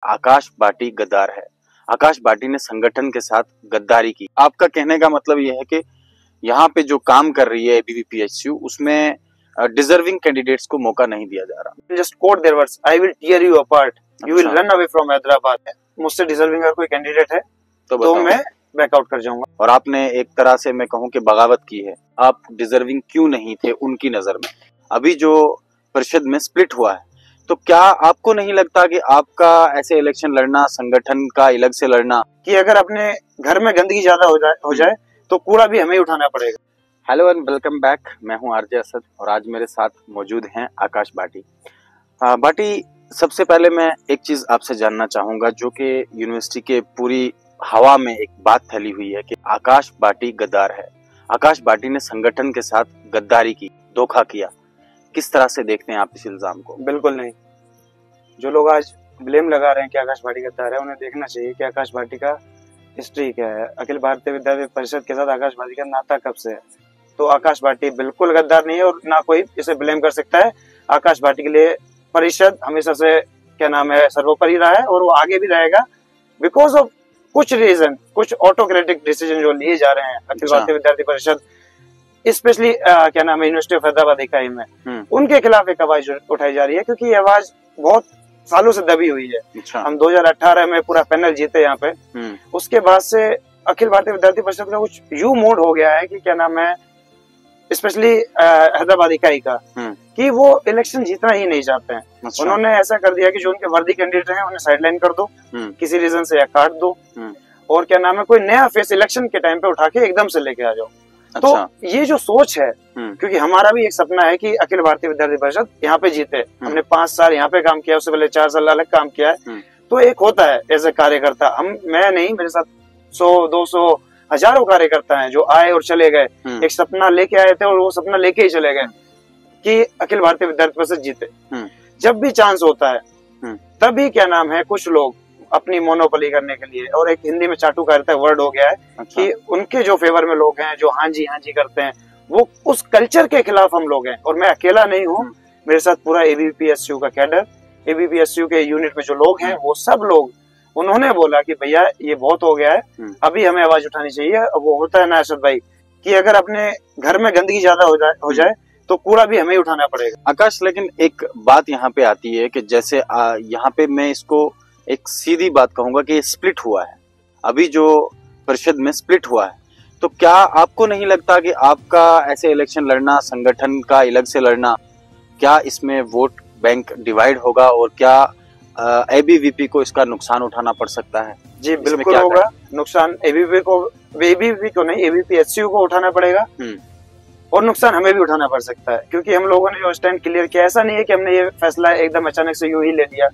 आकाश बाटी गद्दार है। आकाश बाटी ने संगठन के साथ गद्दारी की। आपका कहने का मतलब यह है कि यहाँ पे जो काम कर रही है एबीवीपीएसयू उसमें डिजर्विंग कैंडिडेट्स को मौका नहीं दिया जा रहा। Just quote their words, I will tear you apart, you will run away from Hyderabad. मुझसे डिजर्विंग अगर कोई कैंडिडेट है तो मैं बैकआउट कर जाऊंगा। और आपने एक तरह से मैं कहूं कि बगावत की है। आप डिजर्विंग क्यों नहीं थे उनकी नजर में? अभी जो परिषद में स्प्लिट हुआ है तो क्या आपको नहीं लगता कि आपका ऐसे इलेक्शन लड़ना, संगठन का अलग से लड़ना, कि अगर अपने घर में गंदगी ज्यादा हो जाए तो कूड़ा भी हमें उठाना पड़ेगा। हेलो एंड वेलकम बैक, मैं हूं आरजे असद और आज मेरे साथ मौजूद हैं आकाश बाटी। बाटी, सबसे पहले मैं एक चीज आपसे जानना चाहूंगा जो कि यूनिवर्सिटी के पूरी हवा में एक बात फैली हुई है कि आकाश बाटी गद्दार है। आकाश बाटी ने संगठन के साथ गद्दारी की, धोखा किया। किस तरह से देखते हैं आप इस इल्जाम को? बिल्कुल नहीं। जो लोग आज ब्लेम लगा रहे हैं कि आकाश बाटी गद्दार है, उन्हें देखना चाहिए कि आकाश बाटी का हिस्ट्री क्या है। अखिल भारतीय विद्यार्थी परिषद के साथ आकाश बाटी का नाता कब से है? तो आकाश बाटी बिल्कुल गद्दार नहीं है और ना कोई इसे ब्लेम कर सकता है। आकाश बाटी के लिए परिषद हमेशा से सर्वोपरि रहा है और वो आगे भी रहेगा, बिकॉज ऑफ कुछ रीजन, कुछ ऑटोक्रेटिक डिसीजन जो लिए जा रहे हैं अखिल भारतीय विद्यार्थी परिषद, स्पेशली यूनिवर्सिटी ऑफ हैदराबाद इकाई में, उनके खिलाफ एक आवाज उठाई जा रही है, क्योंकि ये आवाज बहुत सालों से दबी हुई है। हम 2018 में पूरा पैनल जीते यहाँ पे, उसके बाद से अखिल भारतीय विद्यार्थी परिषद का कुछ यू मूड हो गया है कि स्पेशली हैदराबाद इकाई का, कि वो इलेक्शन जीतना ही नहीं चाहते हैं। अच्छा। उन्होंने ऐसा कर दिया कि जो उनके वर्दी कैंडिडेट हैं उन्हें साइडलाइन कर दो, किसी रीजन से या काट दो, और कोई नया फेस इलेक्शन के टाइम पे उठा के एकदम से लेके आ जाओ। अच्छा। तो ये जो सोच है, क्योंकि हमारा भी एक सपना है कि अखिल भारतीय विद्यार्थी परिषद यहाँ पे जीते। हमने 5 साल यहाँ पे काम किया, उससे पहले 4 साल अलग काम किया है। तो एक होता है एज ए कार्यकर्ता, मैं नहीं, मेरे साथ 100, 200, हजारों कार्यकर्ता हैं जो आए और चले गए, एक सपना लेके आए थे और वो सपना लेके ही चले गए कि अखिल भारतीय विद्यार्थी परिषद जीते। जब भी चांस होता है तभी कुछ लोग अपनी मोनोपोली करने के लिए, और एक हिंदी में चाटुकारिता वर्ड हो गया है। अच्छा। कि उनके जो फेवर में लोग हैं, जो हाँ जी करते हैं, वो उस कल्चर के खिलाफ हम लोग हैं। और मैं अकेला नहीं हूँ, मेरे साथ पूरा एबीवीपीएसयू का कैडर, एबीवीपीएसयू के यूनिट में जो लोग हैं, वो सब लोग, उन्होंने बोला कि भैया ये बहुत हो गया है, अभी हमें आवाज उठानी चाहिए। वो होता है ना असद भाई, कि अगर अपने घर में गंदगी ज्यादा हो जाए तो कूड़ा भी हमें उठाना पड़ेगा। आकाश, लेकिन एक बात यहाँ पे आती है कि जैसे यहाँ पे मैं इसको एक सीधी बात कहूंगा कि स्प्लिट हुआ है, अभी जो परिषद में स्प्लिट हुआ है, तो क्या आपको नहीं लगता कि आपका ऐसे इलेक्शन लड़ना, संगठन का अलग से लड़ना, क्या इसमें वोट बैंक डिवाइड होगा और क्या एबीवीपी को इसका नुकसान उठाना पड़ सकता है? जी बिल्कुल होगा नुकसान। एबीवीपी को नहीं, एबीवीपीएसयू को उठाना पड़ेगा और नुकसान हमें भी उठाना पड़ सकता है, क्योंकि हम लोगों ने जो स्टैंड क्लियर किया, ऐसा नहीं है कि हमने ये फैसला एकदम अचानक से यूं ही ले लिया।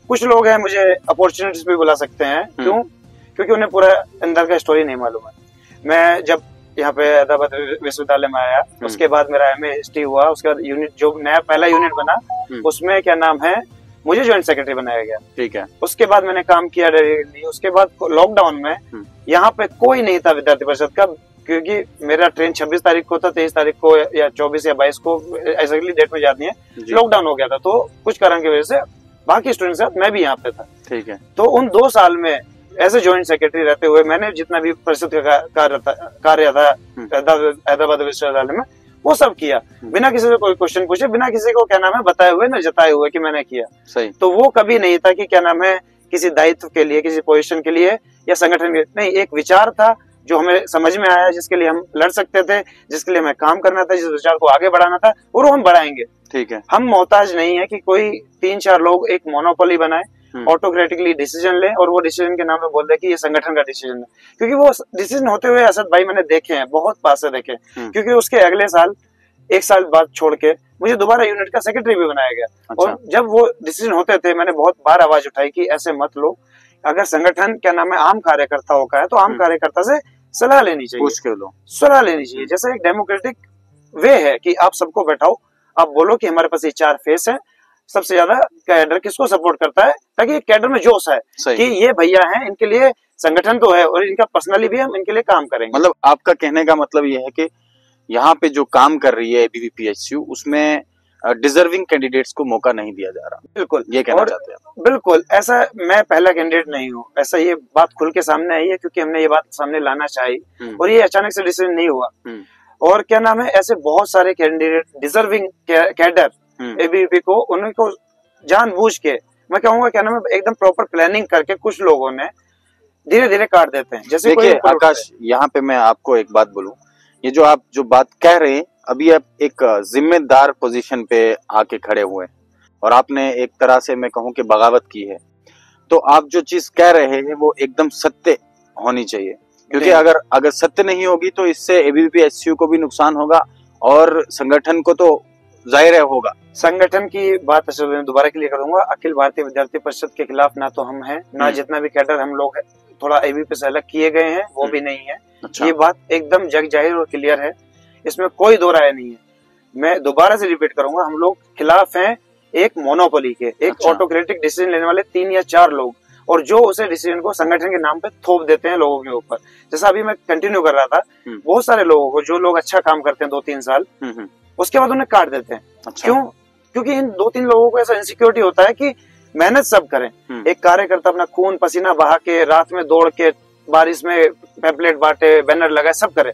कुछ लोग हैं, मुझे अपॉर्चुनिटीज भी बुला सकते हैं। क्यों? क्योंकि उन्हें पूरा अंदर का स्टोरी नहीं मालूम है। मैं जब यहाँ पे हैदराबाद विश्वविद्यालय में आया, उसके बाद मेरा एमए हिस्ट्री हुआ, उसके बाद यूनिट जो नया पहला यूनिट बना, उसमें मुझे ज्वाइंट सेक्रेटरी बनाया गया। ठीक है। उसके बाद मैंने काम किया डायरेक्टली। उसके बाद लॉकडाउन में यहाँ पे कोई नहीं था विद्यार्थी परिषद का, क्योंकि मेरा ट्रेन 26 तारीख को था, 23 तारीख को या 24 या 22 को, एग्जैक्टली डेट में याद नहीं है, लॉकडाउन हो गया था। तो कुछ कारण की वजह से बाकी स्टूडेंट के साथ मैं भी यहाँ पे था। ठीक है। तो उन 2 साल में एज ए ज्वाइंट सेक्रेटरी रहते हुए मैंने जितना भी परिषद का कार्य था हैदराबाद विश्वविद्यालय में, वो सब किया, बिना किसी से कोई क्वेश्चन पूछे, बिना किसी को बताए हुए न जताए हुए कि मैंने किया। सही। तो वो कभी नहीं था कि किसी दायित्व के लिए, किसी पोजीशन के लिए या संगठन के लिए, नहीं, एक विचार था जो हमें समझ में आया, जिसके लिए हम लड़ सकते थे, जिसके लिए हमें काम करना था, जिस विचार को आगे बढ़ाना था, और वो हम बढ़ाएंगे। ठीक है। हम मोहताज नहीं है कि कोई 3-4 लोग एक मोनोपोली बनाए, ऑटोक्रेटिकली डिसीजन ले और वो डिसीजन के नाम पे बोल दे कि ये संगठन का डिसीजन है। क्योंकि वो डिसीजन होते हुए असद भाई मैंने देखे हैं, बहुत पास से देखे। क्योंकि उसके अगले साल, 1 साल बाद छोड़ के, मुझे दोबारा यूनिट का सेक्रेटरी भी बनाया गया। अच्छा। और जब वो डिसीजन होते थे, मैंने बहुत बार आवाज उठाई कि ऐसे मत लो, अगर संगठन आम कार्यकर्ताओं का है तो आम कार्यकर्ता से सलाह लेनी चाहिए, पूछ के लो, सलाह लेनी चाहिए। जैसे एक डेमोक्रेटिक वे है कि आप सबको बैठाओ, आप बोलो कि हमारे पास ये 4 फेस है, सबसे ज्यादा कैडर किसको सपोर्ट करता है, ताकि कैडर में जोश है कि ये भैया हैं, इनके लिए संगठन तो है और इनका पर्सनली भी हम इनके लिए काम करेंगे। मतलब आपका कहने का मतलब ये है कि यहाँ पे जो काम कर रही है एबीवीपीएसयू, उसमें डिजर्विंग कैंडिडेट्स को मौका नहीं दिया जा रहा। बिल्कुल, ये कहना चाहते हैं? बिल्कुल, ऐसा मैं पहला कैंडिडेट नहीं हूँ, ऐसा ये बात खुल के सामने आई है क्योंकि हमने ये बात सामने लाना चाही और ये अचानक से डिसीजन नहीं हुआ। और क्या नाम है, ऐसे बहुत सारे कैंडिडेट डिजर्विंग कैडर एबीवीपी को, उनको जानबूझ के मैं कहूंगा क्या नाम है, एकदम प्रॉपर प्लानिंग करके कुछ लोगों ने धीरे धीरे काट देते हैं। जैसे देखिए आकाश, यहाँ पे मैं आपको एक बात बोलूं, ये जो आप जो बात कह रहे हैं, अभी आप एक जिम्मेदार पोजीशन पे आके खड़े हुए और आपने एक तरह से मैं कहूं कि बगावत की है, तो आप जो चीज कह रहे हैं वो एकदम सत्य होनी चाहिए, क्योंकि अगर सत्य नहीं होगी तो इससे एबीवीपी एसयू को भी नुकसान होगा और संगठन को तो जाहिर है होगा। संगठन की बात दोबारा क्लियर करूंगा, अखिल भारतीय विद्यार्थी परिषद के खिलाफ ना तो हम हैं, ना जितना भी कैडर हम लोग थोड़ा एबीवीपी से अलग किए गए हैं वो भी नहीं है। अच्छा। ये बात एकदम जग जाहिर और क्लियर है, इसमें कोई दो राय नहीं है। मैं दोबारा से रिपीट करूंगा, हम लोग खिलाफ हैं एक मोनोपोली के, एक अच्छा। ऑटोक्रेटिक डिसीजन लेने वाले 3 या 4 लोग, और जो उसे डिसीजन को संगठन के नाम पे थोप देते हैं लोगों के ऊपर। जैसा अभी मैं कंटिन्यू कर रहा था, बहुत सारे लोगों को, जो लोग अच्छा काम करते हैं 2-3 साल, उसके बाद उन्हें काट देते हैं। अच्छा। क्यों? क्योंकि इन 2-3 लोगों को ऐसा इनसिक्योरिटी होता है कि मेहनत सब करें, एक कार्यकर्ता अपना खून पसीना बहा के रात में दौड़ के बारिश में पैम्पलेट बांटे, बैनर लगाए, सब करे,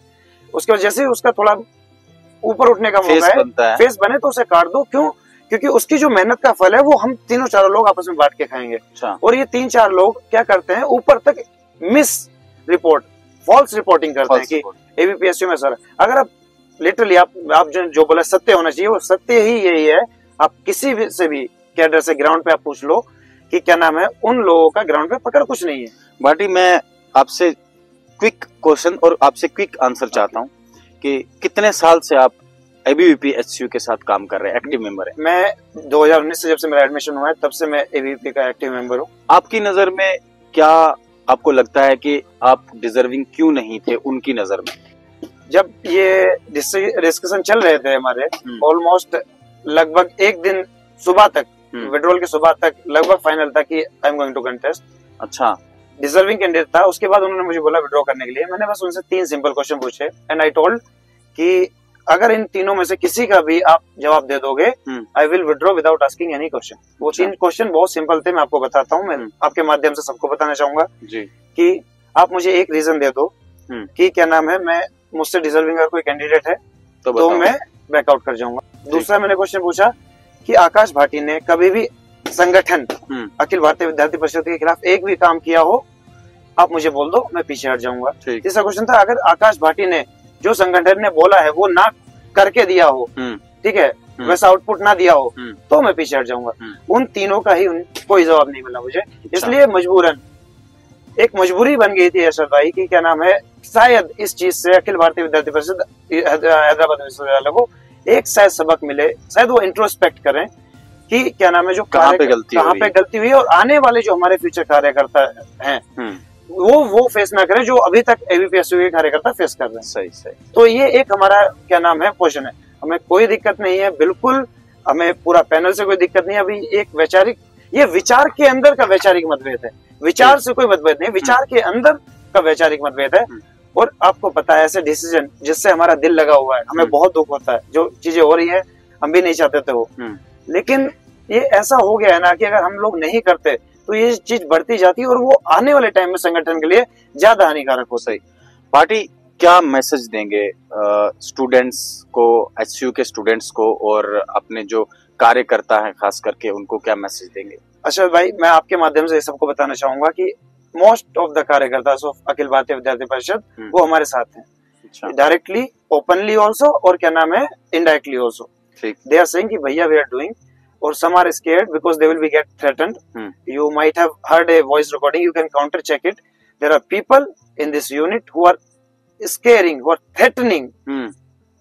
उसके वजह से उसका थोड़ा ऊपर उठने का मौका है, फेस बने तो उसे काट दो। क्यों? क्योंकि उसकी जो मेहनत का फल है वो हम 3-4 लोग आपस में बांट के खाएंगे। अच्छा। और ये 3-4 लोग क्या करते हैं, ऊपर तक मिस रिपोर्ट, फॉल्स रिपोर्टिंग करते हैं कि एबीवीपी एसयू में सर, अगर आप लिटरली आप जो बोला सत्य होना चाहिए, वो सत्य ही यही है। आप किसी भी से भी कैडर से ग्राउंड पे आप पूछ लो कि क्या नाम है, उन लोगों का ग्राउंड पे पकड़ कुछ नहीं है। भाटी, मैं आपसे क्विक क्वेश्चन और आपसे क्विक आंसर चाहता हूँ कि कितने साल से आप एबीवीपी एसयू के साथ काम कर रहे हैं, एक्टिव मेंबर है? मैं 2019 से, जब से मेरा एडमिशन हुआ है तब से मैं एबीवीपी का एक्टिव मेंबर हूँ। आपकी नजर में क्या आपको लगता है कि आप डिजर्विंग क्यों नहीं थे उनकी नजर में? जब ये डिस्कशन चल रहे थे हमारे, ऑलमोस्ट लगभग एक दिन सुबह तक, विड्रॉल के सुबह तक लगभग फाइनल था कि I am going to contest. अच्छा। डिजर्विंग कैंडिडेट था। उसके बाद उन्होंने मुझे बोला विड्रॉ करने के लिए। मैंने बस उनसे 3 सिंपल क्वेश्चन पूछे एंड आई टोल्ड कि अगर इन तीनों में से किसी का भी आप जवाब दे दोगे, I will withdraw without asking any question. वो 3 क्वेश्चन बहुत सिंपल थे, मैं आपको बताता हूँ, मैं आपके माध्यम से सबको बताना चाहूंगा कि आप मुझे एक रीजन दे दो कि क्या नाम है, मैं मुझसे डिजर्विंग अगर कोई कैंडिडेट है तो मैं बैकआउट कर जाऊंगा। दूसरा मैंने क्वेश्चन पूछा कि आकाश भाटी ने कभी भी संगठन अखिल भारतीय विद्यार्थी परिषद के खिलाफ एक भी काम किया हो, आप मुझे बोल दो, मैं पीछे हट जाऊंगा। तीसरा क्वेश्चन था, अगर आकाश भाटी ने जो संगठन ने बोला है वो ना करके दिया हो, ठीक है, वैसा आउटपुट ना दिया हो, तो मैं पीछे हट जाऊंगा। उन तीनों का ही कोई जवाब नहीं मिला मुझे, इसलिए मजबूरन एक मजबूरी बन गई थी अरशद भाई की क्या नाम है, शायद इस चीज से अखिल भारतीय विद्यार्थी परिषद हैदराबाद विश्वविद्यालय को एक शायद सबक मिले, शायद वो इंट्रोस्पेक्ट करें कि क्या नाम है, जो कहाँ पे गलती हुई है और आने वाले जो हमारे फ्यूचर कार्यकर्ता हैं वो फेस ना करें जो अभी तक एबीवीपी एसयू के कार्यकर्ता फेस कर रहे हैं। सही। तो ये एक हमारा क्या नाम है पोजीशन है, हमें कोई दिक्कत नहीं है, बिल्कुल हमें पूरा पैनल से कोई दिक्कत नहीं है। अभी एक वैचारिक, ये विचार के अंदर का वैचारिक मतभेद है, विचार से कोई मतभेद नहीं, विचार के अंदर का वैचारिक मतभेद है। और आपको पता है ऐसे डिसीजन जिससे हमारा दिल लगा हुआ है, हमें बहुत दुख होता है, जो चीजें हो रही है हम भी नहीं चाहते थे वो, लेकिन ये ऐसा हो गया है ना कि अगर हम लोग नहीं करते तो ये चीज बढ़ती जाती है और वो आने वाले टाइम में संगठन के लिए ज्यादा हानिकारक हो। सही। पार्टी क्या मैसेज देंगे स्टूडेंट्स को, एसयू के स्टूडेंट्स को, और अपने जो कार्यकर्ता हैं खास करके उनको क्या मैसेज देंगे? अच्छा भाई, मैं आपके माध्यम से सबको बताना चाहूंगा कि मोस्ट ऑफ द कार्यकर्ता ऑफ अखिल भारतीय विद्यार्थी परिषद वो हमारे साथ हैं, डायरेक्टली, ओपनली ऑल्सो, और क्या नाम है, indirectly also. They are saying कि भैया we are doing, or some are scared because they will be get threatened. You might have heard a voice recording, you can counter check it. There are people in this unit who are scaring, who are threatening.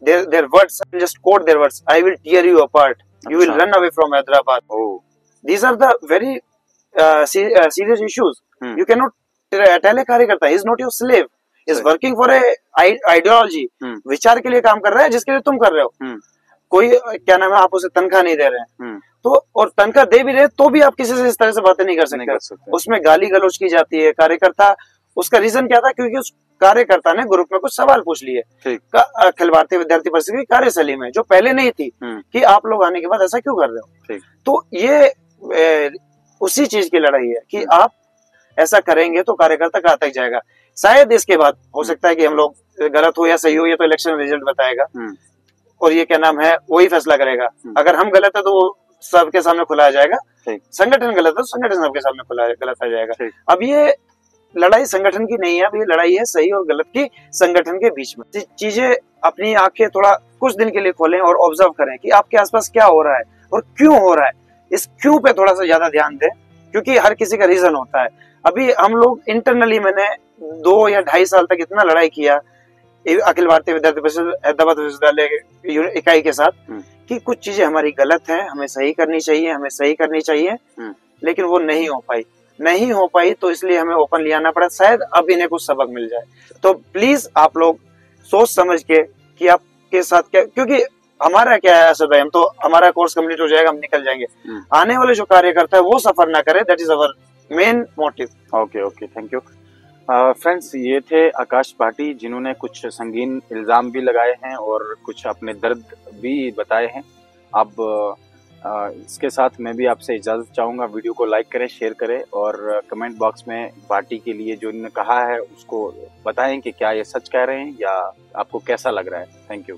Their words, I will just quote their words, I will tear you apart, you will run away from Hyderabad. These are the very serious issues. You cannot tell a कार्यकर्ता, he is not your slave, he is working for a ideology. विचार के लिए काम कर रहा है जिसके लिए तुम कर रहे हो। कोई क्या नाम है, आप उसे तनख्वाह नहीं दे रहे हैं, तो और तनख्वाह दे भी रहे तो भी आप किसी से इस तरह से बातें नहीं कर सकते। उसमें गाली गलौज की जाती है, कार्यकर्ता उसका रीजन क्या था, क्योंकि उस कार्यकर्ता ने ग्रुप में कुछ सवाल पूछ लिए अखिल भारतीय विद्यार्थी परिषद की कार्यशैली में, जो पहले नहीं थी, कि आप लोग आने के बाद ऐसा क्यों कर रहे हो। तो ये उसी चीज की लड़ाई है कि आप ऐसा करेंगे तो कार्यकर्ता कहाँ तक जाएगा। शायद इसके बाद हो सकता है कि हम लोग गलत हो या सही हो, ये तो इलेक्शन रिजल्ट बताएगा और ये क्या नाम है वही फैसला करेगा। अगर हम गलत है तो वो सबके सामने खुलाया जाएगा, संगठन गलत है तो संगठन सबके सामने गलत आ जाएगा। अब ये लड़ाई संगठन की नहीं है, अब ये लड़ाई है सही और गलत की संगठन के बीच में। चीजें अपनी आंखें थोड़ा कुछ दिन के लिए खोलें और ऑब्जर्व करें कि आपके आसपास क्या हो रहा है और क्यों हो रहा है। इस क्यों पे थोड़ा सा ज्यादा ध्यान दें, क्योंकि हर किसी का रीजन होता है। अभी हम लोग इंटरनली, मैंने 2 या 2.5 साल तक इतना लड़ाई किया अखिल भारतीय विद्यार्थी परिषद हैदराबाद विश्वविद्यालय इकाई के साथ कि कुछ चीजें हमारी गलत हैं, हमें सही करनी चाहिए, लेकिन वो नहीं हो पाई तो इसलिए हमें ओपनली आना पड़ा। शायद अब इन्हें कुछ सबक मिल जाए। तो प्लीज आप लोग सोच समझ के कि आपके साथ क्या, क्योंकि हमारा क्या है असद भाई, हम तो हमारा कोर्स कंप्लीट हो जाएगा, हम निकल जाएंगे। आने वाले जो कार्यकर्ता है वो सफर ना करे, that is our main motive. Okay, thank you. Friends, ये थे आकाश भाटी, जिन्होंने कुछ संगीन इल्जाम भी लगाए हैं और कुछ अपने दर्द भी बताए हैं। अब इसके साथ मैं भी आपसे इजाज़त चाहूँगा। वीडियो को लाइक करें, शेयर करें और कमेंट बॉक्स में भाटी के लिए जो इन्होंने कहा है उसको बताएं कि क्या ये सच कह रहे हैं या आपको कैसा लग रहा है। Thank you.